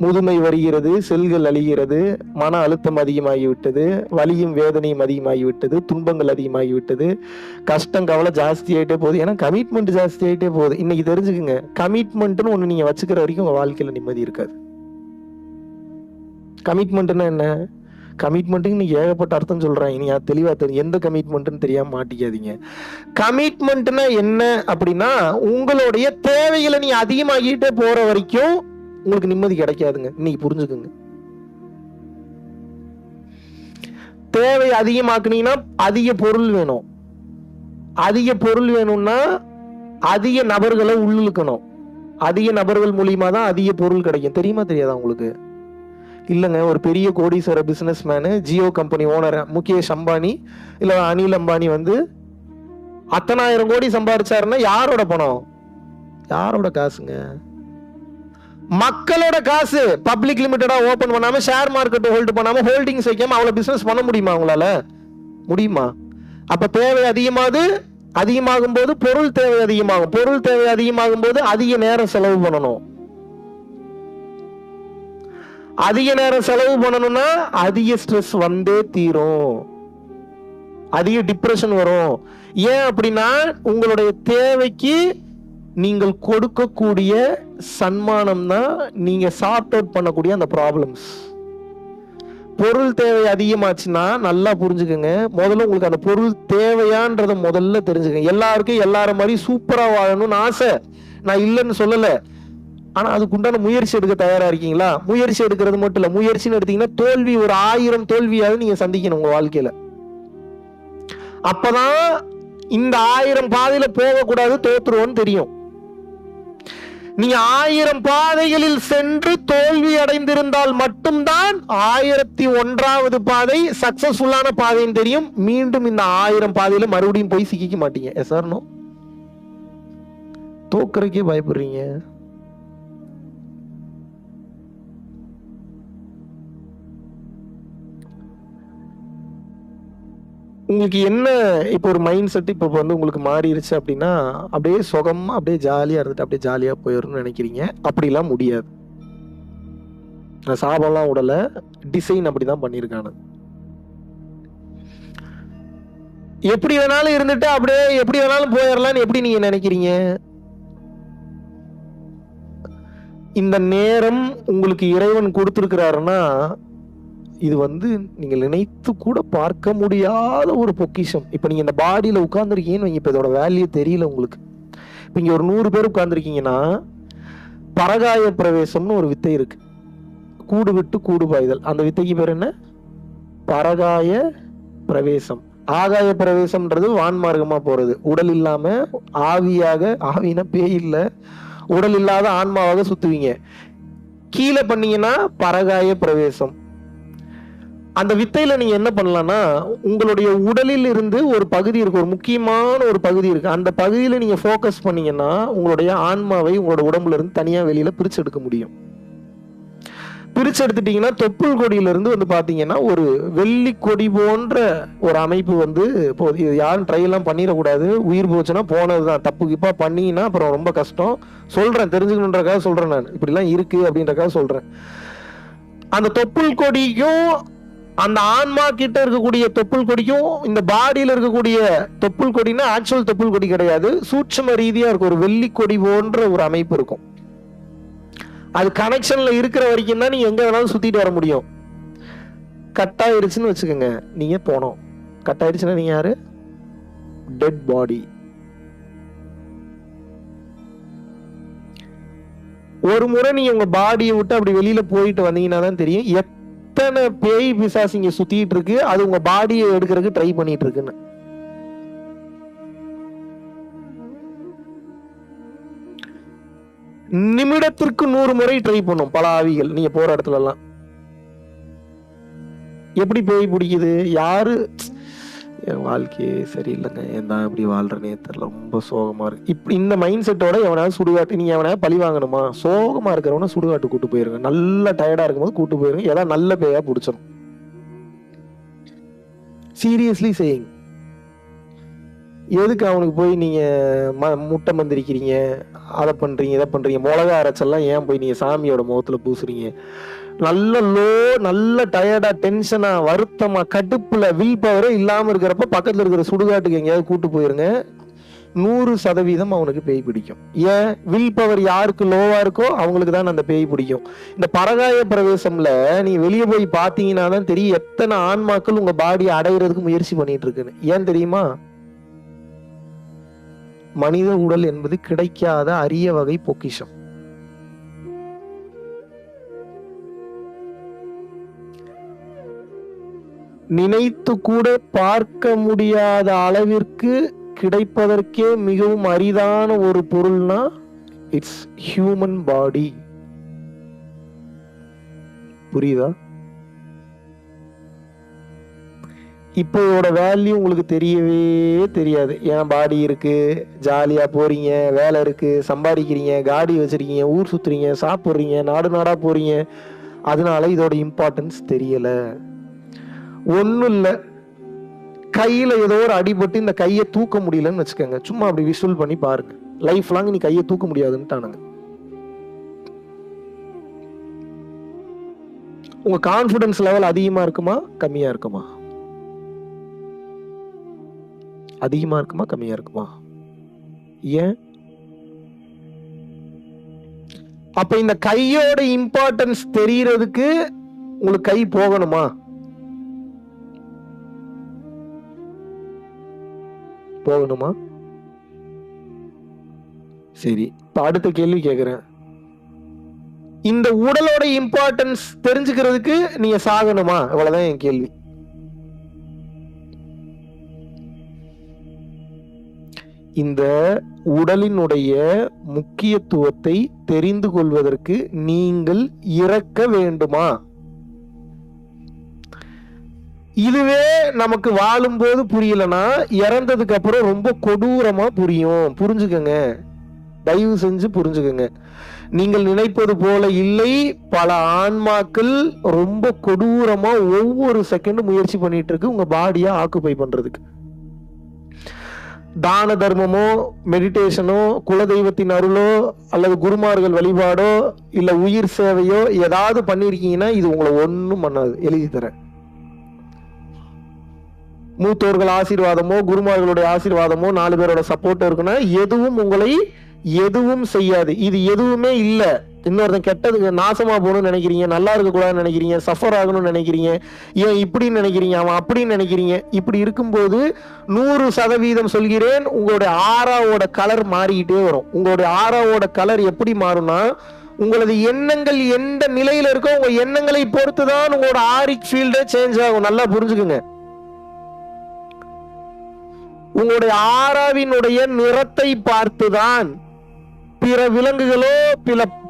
முதுமை வருகிறது, செல்கள் அழிகிறது, மன அழுத்தம் அதிகமாகிவிட்டது, வலியும் வேதனையும் அதிகமாகிவிட்டது, துன்பங்கள் அதிகமாகிவிட்டது, கஷ்டம் கவலை ஜாஸ்தி ஆகிட்டே போகுது. ஏன்னா கமிட்மெண்ட் ஜாஸ்தி ஆகிட்டே போகுது. இன்னைக்கு தெரிஞ்சுக்குங்க, கமிட்மெண்ட்னு ஒன்று நீங்கள் வச்சுக்கிற வரைக்கும் உங்கள் வாழ்க்கையில் நிம்மதி இருக்காது. கமிட்மெண்ட்னா என்ன? கமிட்மெண்ட்டுக்கு நீங்க ஏகப்பட்ட அர்த்தம் சொல்றாங்க. நீங்க தெளிவா தெரியும் எந்த கமிட்மெண்ட்னு தெரியாம மாட்டிக்காதீங்க. கமிட்மெண்ட்னா என்ன அப்படின்னா, உங்களுடைய தேவைகளை நீ அதிகமாகிட்டே போற வரைக்கும் உங்களுக்கு நிம்மதி கிடைக்காதுங்க. இன்னைக்கு புரிஞ்சுக்குங்க. தேவை அதிகமாக்குனீங்கன்னா அதிக பொருள் வேணும். அதிக பொருள் வேணும்னா அதிக நபர்களை உள்ளிழுக்கணும். அதிக நபர்கள் மூலியமா தான் அதிக பொருள் கிடைக்கும். தெரியுமா தெரியாதா உங்களுக்கு? இல்லைங்க, ஒரு பெரிய கோடீஸ்வர business menu, Jio company owner Mukesh Ambani இல்ல அனில் அம்பானி வந்து 10,000 கோடி சம்பாதிச்சாருன்னா யாரோட பணம்? யாரோட காசுங்க? மக்களோட காசு. பப்ளிக் லிமிடெடா ஓபன் பண்ணாம, ஷேர் மார்க்கெட் ஹோல்டு பண்ணாம, ஹோல்டிங்ஸ் வைக்காம அவ்வளவு பிசினஸ் பண்ண முடியுமா உங்களால? முடியுமா? அப்ப தேவை அதிகமாகும் போது பொருள் தேவை அதிகமாகும். பொருள் தேவை அதிகமாகும் போது அதிக நேரம் செலவு பண்ணணும். அதிக நேரம் செலவு பண்ணணும்னா அதிக ஸ்ட்ரெஸ் வந்தே தீரும், அதிக டிப்ரெஷன் வரும். ஏன் அப்படின்னா, உங்களுடைய தேவைக்கு நீங்கள் கொடுக்கக்கூடிய சன்மானம் தான் நீங்க சார்ட் அவுட் பண்ணக்கூடிய அந்த ப்ராப்ளம்ஸ். பொருள் தேவை அதிகமாச்சுன்னா நல்லா புரிஞ்சுக்கங்க. முதல்ல உங்களுக்கு அந்த பொருள் தேவையான்றத முதல்ல தெரிஞ்சுக்கங்க. எல்லாருக்கும் எல்லாரும் மாதிரி சூப்பரா வாழணும்னு ஆசை, நான் இல்லைன்னு சொல்லல. ஆனா அதுக்குண்டான முயற்சி எடுக்க தயாரா இருக்கீங்களா? முயற்சி எடுக்கிறது மட்டும் இல்ல, முயற்சின்னு எடுத்தீங்கன்னா தோல்வி ஒரு 1000 தோல்வியாவது நீங்க சந்திக்கணும் உங்க வாழ்க்கையில. அப்பதான் இந்த 1000 பாதையில போகக்கூடாது, தோத்துருவோன்னு தெரியும். நீங்க 1000 பாதைகளில் சென்று தோல்வி அடைந்திருந்தால் மட்டும்தான் 1001வது பாதை சக்சஸ்ஃபுல்லான பாதைன்னு தெரியும். மீண்டும் இந்த 1000 பாதையில மறுபடியும் போய் சிக்கிக்க மாட்டீங்க. S R no? தோக்கறக்கே பயப்படுறீங்க. உங்களுக்கு என்ன இப்போ ஒரு மைண்ட் செட் இப்போ வந்து உங்களுக்கு மாறிடுச்சு அப்படின்னா, அப்படியே சுகமா அப்படியே ஜாலியா இருந்துட்டு அப்படியே ஜாலியா போயிடணும்னு நினைக்கிறீங்க. அப்படிலாம் முடியாது. நான் சாபம்லாம் விடல, டிசைன் அப்படிதான் பண்ணியிருக்கானு. எப்படி வேணாலும் இருந்துட்டு அப்படியே எப்படி வேணாலும் போயிடலாம்னு எப்படி நீங்க நினைக்கிறீங்க? இந்த நேரம் உங்களுக்கு இறைவன் கொடுத்திருக்கிறாருன்னா, இது வந்து நீங்க நினைத்து கூட பார்க்க முடியாத ஒரு பொக்கிஷம். இப்ப நீங்க இந்த பாடியில உட்கார்ந்துருக்கீங்கன்னு, இப்ப இதோட வேல்யூ தெரியல உங்களுக்கு. இப்ப இங்க ஒரு 100 பேர் உட்கார்ந்துருக்கீங்கன்னா, பரகாய பிரவேசம்னு ஒரு வித்தை இருக்கு. கூடு விட்டு கூடு பாய்தல். அந்த வித்தைக்கு பேர் என்ன? பரகாய பிரவேசம். ஆகாய பிரவேசம்ன்றது வான்மார்க்கமா போறது. உடல் இல்லாம ஆவியாக, ஆவினா பேய் இல்ல, உடல் இல்லாத ஆன்மாவாக சுத்துவீங்க. கீழே பண்ணீங்கன்னா பரகாய பிரவேசம். அந்த வித்தையில நீங்க என்ன பண்ணலாம்னா, உங்களுடைய உடலில் இருந்து ஒரு பகுதி இருக்கு, ஒரு முக்கியமான ஒரு பகுதி இருக்கு. அந்த பகுதியில நீங்க போக்கஸ் பண்ணீங்கன்னா உங்களுடைய ஆன்மாவை உங்களோட உடம்புல இருந்து தனியா வெளியில பிரிச்சு எடுக்க முடியும். பிரிச்சு எடுத்துட்டீங்கன்னா தொப்புள் கொடியில இருந்து வந்து பாத்தீங்கன்னா ஒரு வெள்ளி கொடி போன்ற ஒரு அமைப்பு வந்து போகுது. இது யாரும் ட்ரை எல்லாம் பண்ணிடக்கூடாது. உயிர் போச்சுன்னா போனதுதான். தப்பு கிப்பா பண்ணீங்கன்னா அப்புறம் ரொம்ப கஷ்டம். சொல்றேன், தெரிஞ்சுக்கணுன்றக்காக சொல்றேன். நான் இப்படி எல்லாம் இருக்கு அப்படின்றக்காக சொல்றேன். அந்த தொப்புள் கொடிக்கும் அந்த ஆன்மா கிட்ட இருக்கக்கூடிய தொப்புள் கொடிக்கும் இந்த பாடியில இருக்கக்கூடிய தொப்புள் கொடினா ஆக்சுவல் தொப்புள் கொடி கிடையாது, சூட்சும ரீதியா இருக்கும். ஒரு வெள்ளி கொடி போன்ற ஒரு அமைப்பு இருக்கும். அது கனெக்ஷன்ல இருக்கிற வரைக்கும் தான் நீங்க எங்க வேணாலும் சுத்திட்டு வர முடியும். கட் ஆயிருச்சுன்னு வச்சுக்கோங்க, நீங்க போனோம். கட் ஆயிடுச்சுன்னா நீங்க யாரு? Dead body. ஒரு முறை நீங்க உங்க பாடியை விட்டு அப்படி வெளியில போயிட்டு வந்தீங்கன்னா தான் தெரியும் எத்தனை பேய் பிசாசு இங்க சுத்திட்டு இருக்கு, அது உங்க பாடியை எடுக்கிறதுக்கு ட்ரை பண்ணிட்டு இருக்குன்னு. நிமிடத்திற்கு 100 முறை ட்ரை பண்ணும் பல ஆவிகள் நீங்க போற இடத்துல எல்லாம். எப்படி பேய் பிடிக்குது? யாரு? என் வாழ்க்கையே சரியில்லைங்க, ஏன் தான் இப்படி வாழ்றேனே தெரியல, ரொம்ப சோகமா இருக்கு. இப்படி இந்த மைண்ட் செட்டோட எவனாவது சுடுகாட்டு, நீங்க எவனாவது பழி வாங்கணுமா? சோகமா இருக்கிறவன சுடுகாட்டு கூட்டு போயிருங்க. நல்லா டயர்டா இருக்கும்போது கூட்டு போயிருங்க. ஏதாவது நல்ல பேயா பிடிச்சிடும். Seriously saying. எதுக்கு அவனுக்கு போய் நீங்க முட்டை மந்திரிக்கிறீங்க, அதை பண்றீங்க, இதை பண்றீங்க, மிளகா அரைச்செல்லாம் ஏன் போய் நீங்க சாமியோட முகத்துல பூசுறீங்க? நல்ல டயர்டா, டென்ஷனா, வருத்தமா, கடுப்புல, வில் பவரே இல்லாம இருக்கிறப்ப பக்கத்துல இருக்கிற சுடுகாட்டுக்கு எங்கேயாவது கூட்டு போயிருங்க. 100% அவனுக்கு பேய் பிடிக்கும். ஏன்? வில் பவர் யாருக்கு லோவா இருக்கோ அவங்களுக்கு தான் அந்த பேய் பிடிக்கும். இந்த பரகாய பிரவேசம்ல நீ வெளியே போய் பாத்தீங்கன்னா தான் தெரியும் எத்தனை ஆன்மாக்கள் உங்க பாடியை அடையிறதுக்கு முயற்சி பண்ணிட்டு இருக்குன்னு. ஏன் தெரியுமா? மனித உடல் என்பது கிடைக்காத அரிய வகை பொக்கிஷம். நினைத்து கூட பார்க்க முடியாத அளவிற்கு கிடைப்பதற்கே மிகவும் அரிதான ஒரு பொருள்னா இட்ஸ் ஹியூமன் பாடி. புரியுதா? இப்போ இதோட வேல்யூ உங்களுக்கு தெரியவே தெரியாது. ஏன் பாடி இருக்கு, ஜாலியா போறீங்க, வேலை இருக்கு, சம்பாதிக்கிறீங்க, காடி வச்சிருக்கீங்க, ஊர் சுத்துறீங்க, சாப்பிடுறீங்க, நாடு நாடா போறீங்க, அதனால இதோட இம்பார்ட்டன்ஸ் தெரியல. ஒன்னும் இல்ல, கையில ஏதோ ஒரு அடிபட்டு இந்த கையை தூக்க முடியலன்னு வச்சுக்கோங்க. சும்மா அப்படி விஷுவல் பண்ணி பாருங்க. லைஃப் லாங் நீ கையை தூக்க முடியாதுன்னுட்டானுங்க. உங்க கான்பிடன்ஸ் லெவல் அதிகமா இருக்குமா கம்மியா இருக்குமா? அதிகமா இருக்குமா கம்மியா இருக்குமா? ஏன்? அப்ப இந்த கையோட இம்பார்ட்டன்ஸ் தெரியறதுக்கு உங்களுக்கு கை போகணுமா? போகணுமா? சரி, இப்ப அடுத்த கேள்வி கேக்குறேன். இந்த உடலோட இம்பார்ட்டன்ஸ் தெரிஞ்சுக்கிறதுக்கு நீங்க சாகணுமா? இவ்வளவுதான் என் கேள்வி. இந்த உடலினுடைய முக்கியத்துவத்தை தெரிந்து கொள்வதற்கு நீங்கள் இறக்க வேண்டுமா? இதுவே நமக்கு வாழும்போது புரியலன்னா இறந்ததுக்கு அப்புறம் ரொம்ப கொடூரமா புரியும். புரிஞ்சுக்கங்க, தயவு செஞ்சு புரிஞ்சுக்கங்க. நீங்கள் நினைப்பது போல இல்லை. பல ஆன்மாக்கள் ரொம்ப கொடூரமா ஒவ்வொரு செகண்டும் முயற்சி பண்ணிட்டு இருக்கு உங்க பாடியா ஆக்குபை பண்றதுக்கு. தான தர்மமோ, மெடிடேஷனோ, குலதெய்வத்தின் அருளோ, அல்லது குருமார்கள் வழிபாடோ, இல்ல உயிர் சேவையோ ஏதாவது பண்ணிருக்கீங்கன்னா இது உங்களை ஒன்னும் பண்ணாது. எழுதி தரேன். மூத்தோர்கள் ஆசீர்வாதமோ, குருமார்களுடைய ஆசீர்வாதமோ, 4 பேரோட சப்போர்ட் இருக்குன்னா எதுவும் உங்களை எதுவும் செய்யாது. இது எதுவுமே இல்ல. இன்னொருத்தன் கெட்டதுக்கு நாசமா போகணும்னு நினைக்கிறீங்க, நல்லா இருக்க கூடாதுன்னு நினைக்கிறீங்க, சஃபர் ஆகணும்னு நினைக்கிறீங்க, ஏன் இப்படின்னு நினைக்கிறீங்க, அவன் அப்படின்னு நினைக்கிறீங்க. இப்படி இருக்கும்போது 100% சொல்கிறேன், உங்களுடைய ஆராவோட கலர் மாறிக்கிட்டே வரும். உங்களுடைய ஆராவோட கலர் எப்படி மாறும்னா, உங்களது எண்ணங்கள் எந்த நிலையில இருக்கோ உங்க எண்ணங்களை பொறுத்துதான் உங்களோட ஆரிக் ஃபீல்டே சேஞ்ச் ஆகும். நல்லா புரிஞ்சுக்குங்க. உங்களுடைய ஆராவினுடைய நிறத்தை பார்த்துதான் பிற விலங்குகளோ,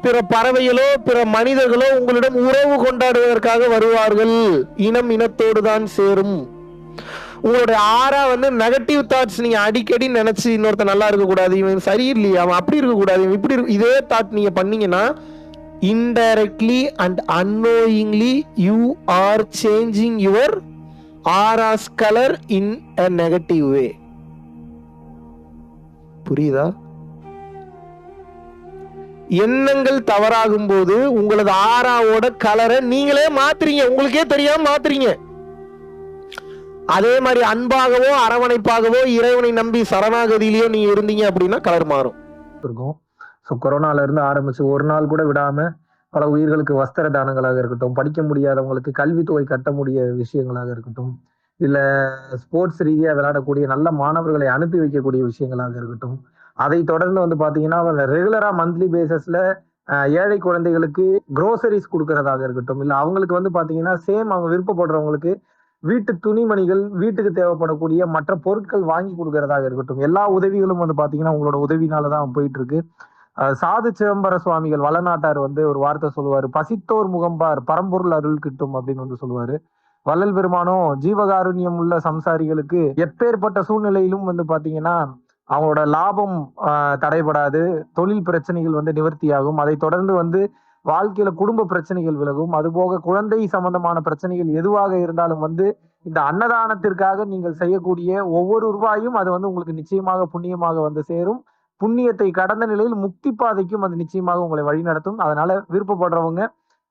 பிற பறவைகளோ, பிற மனிதர்களோ உங்களிடம் உறவு கொண்டாடுவதற்காக வருவார்கள். இனம் இனத்தோடு தான் சேரும். உங்களுடைய ஆரா நெகட்டிவ் தாட்ஸ் நீங்க அடிக்கடி நினைச்சு இன்னொருத்த நல்லா இருக்க கூடாது, இவன் சரியில்லையா, அவன் அப்படி இருக்க கூடாது, இவன் இப்படி இருக்கு, இதே தாட் நீங்க பண்ணீங்கன்னா indirectly and unknowingly you are changing your aura's color in a negative way. புரியுதா? எண்ணங்கள் தவறாகும் போது உங்களது ஆராவோட கலரை நீங்களே மாத்துறீங்க, உங்களுக்கே தெரியாம மாத்துறீங்க. அதே மாதிரி அன்பாகவோ, அரவணைப்பாகவோ, இறைவனை நம்பி சரணாகதியிலயோ நீங்க இருந்தீங்க அப்படின்னா கலர் மாறும் இருக்கும். ஸோ கொரோனால இருந்து ஆரம்பிச்சு ஒரு நாள் கூட விடாம பல உயிர்களுக்கு வஸ்திர தானங்களாக இருக்கட்டும், படிக்க முடியாதவங்களுக்கு கல்வித்தொகை கட்ட முடிய விஷயங்களாக இருக்கட்டும், இல்ல ஸ்போர்ட்ஸ் ரீதியா விளையாடக்கூடிய நல்ல மாணவர்களை அனுப்பி வைக்கக்கூடிய விஷயங்களாக இருக்கட்டும், அதை தொடர்ந்து பாத்தீங்கன்னா ரெகுலரா மந்த்லி பேசிஸ்ல ஏழை குழந்தைகளுக்கு குரோசரிஸ் கொடுக்கறதாக இருக்கட்டும், இல்ல அவங்களுக்கு பாத்தீங்கன்னா சேம் அவங்க விருப்பப்படுறவங்களுக்கு வீட்டு துணிமணிகள், வீட்டுக்கு தேவைப்படக்கூடிய மற்ற பொருட்கள் வாங்கி கொடுக்கறதாக இருக்கட்டும், எல்லா உதவிகளும் பாத்தீங்கன்னா உங்களோட உதவினாலதான் போயிட்டு இருக்கு. சாது சிதம்பர சுவாமிகள் வளநாட்டார் ஒரு வார்த்தை சொல்லுவாரு, பசித்தோர் முகம்பார் பரம்பொருள் அருள் கிட்டும் அப்படின்னு சொல்லுவாரு. வள்ளல் பெருமானும் ஜீவகாருண்யம் உள்ள சம்சாரிகளுக்கு எப்பேற்பட்ட சூழ்நிலையிலும் பாத்தீங்கன்னா அவங்களோட லாபம் தடைபடாது, தொழில் பிரச்சனைகள் நிவர்த்தியாகும், அதை தொடர்ந்து வாழ்க்கையில குடும்ப பிரச்சனைகள் விலகும், அது போக குழந்தை சம்பந்தமான பிரச்சனைகள் எதுவாக இருந்தாலும் இந்த அன்னதானத்திற்காக நீங்கள் செய்யக்கூடிய ஒவ்வொரு ரூபாயும் அது வந்து உங்களுக்கு நிச்சயமாக புண்ணியமாக வந்து சேரும். புண்ணியத்தை கடந்த நிலையில் முக்தி பாதைக்கும் அது நிச்சயமாக உங்களை வழிநடத்தும். அதனால விருப்பப்படுறவங்க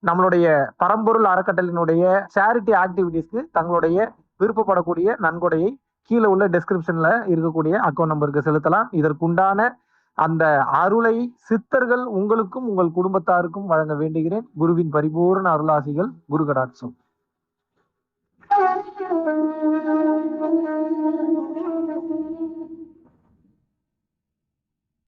நம்மளுடைய பரம்பொருள் அறக்கட்டளையினுடைய சேரிட்டி ஆக்டிவிட்டீஸ்க்கு தங்களுடைய விருப்பப்படக்கூடிய நன்கொடையை கீழே உள்ள டெஸ்கிரிப்ஷன்ல இருக்கக்கூடிய அக்கௌண்ட் நம்பருக்கு செலுத்தலாம். இதற்குண்டான அந்த அருளை சித்தர்கள் உங்களுக்கும் உங்கள் குடும்பத்தாருக்கும் வழங்க வேண்டுகிறேன். குருவின் பரிபூர்ண அருளாசிகள். குரு கடாட்சம்.